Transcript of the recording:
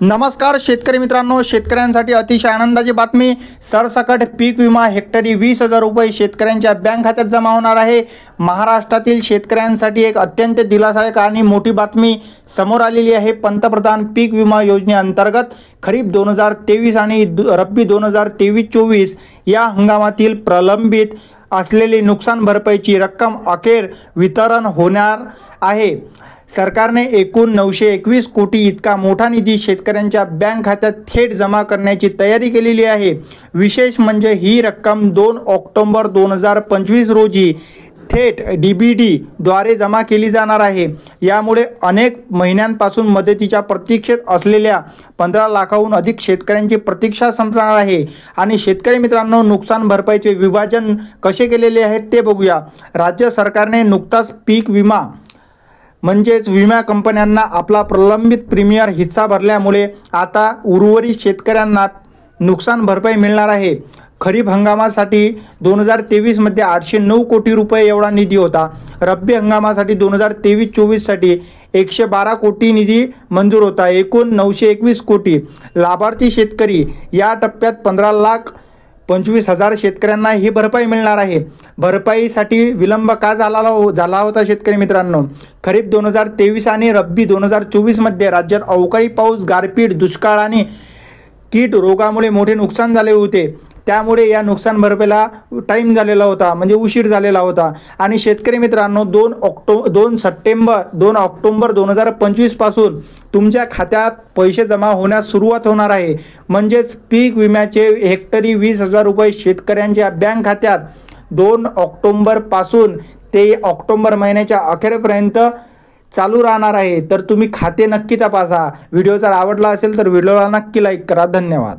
नमस्कार शेतकरी मित्रांनो, शेतकऱ्यांसाठी अतिशय आनंदाची बातमी। सरसकट पीक विमा हेक्टरी 20,000 रुपये शेतकऱ्यांच्या बँक खात्यात जमा होणार आहे। महाराष्ट्रातील शेतकऱ्यांसाठी एक अत्यंत दिलासादायक आणि मोठी बातमी समोर आलेली आहे। पंतप्रधान पीक विमा योजनेअंतर्गत खरीप 2023 आणि रब्बी 2023-24 या हंगामातील प्रलंबित असलेली नुकसान भरपाईची रक्कम अखेर वितरण होणार आहे। सरकारने एकूण 921 कोटी इतका मोठा निधी शेतकऱ्यांच्या बँक खात्यात थेट जमा करण्याची तयारी केलेली आहे। विशेष म्हणजे ही रक्कम 2 ऑक्टोबर 2025 रोजी थेट DBD द्वारे जमा केली जाणार आहे। यामुळे अनेक महिन्यांपासून मदतीच्या प्रतीक्षेत असलेल्या 15 लाखाहून अधिक शेतकऱ्यांची प्रतीक्षा संपणार आहे। आणि शेतकरी मित्रांनो, नुकसान भरपाईचे विभाजन कसे केलेले आहे ते बघूया। राज्य सरकारने नुकताच पीक विमा म्हणजेच विमा कंपन्यांना आपला प्रलंबित प्रीमियर हिस्सा भरल्यामुळे आता उर्वरित शेतकऱ्यांना नुकसान भरपाई मिळणार आहे। खरीप हंगामासाठी 2023 मध्ये 809 कोटी रुपये एवढा निधी होता। रब्बी हंगामासाठी 2023-24 साठी 112 कोटी निधी मंजूर होता। एकूण 921 कोटी लाभार्थी शेतकरी या टप्प्यात 15,25,000 शेतकऱ्यांना ही भरपाई मिळणार आहे। भरपाईसाठी विलंब का झाला होता शेतकरी मित्रांनो? खरीप 2023 आणि रब्बी 2024 मध्ये राज्यात अवकाळी पाऊस, गारपीट, दुष्काळ आणि कीड रोगामुळे मोठे नुकसान झाले होते। त्यामुळे या नुकसान भरपाईला टाईम झालेला होता, म्हणजे उशीर झालेला होता। आणि शेतकरी मित्रांनो, 2 ऑक्टोबर 2025 पासून तुमच्या खात्यात पैसे जमा होण्यास सुरुवात होणार आहे। म्हणजेच पीक विम्याचे हेक्टरी 20,000 रुपये शेतकऱ्यांच्या बँक खात्यात 2 ऑक्टोबर पासून ते ऑक्टोबर महिन्याच्या अखेरपर्यंत चालू राहणार आहे। तर तुम्ही खाते नक्की तपासा। व्हिडिओ जर आवडला असेल तर व्हिडिओला नक्की लाईक करा। धन्यवाद।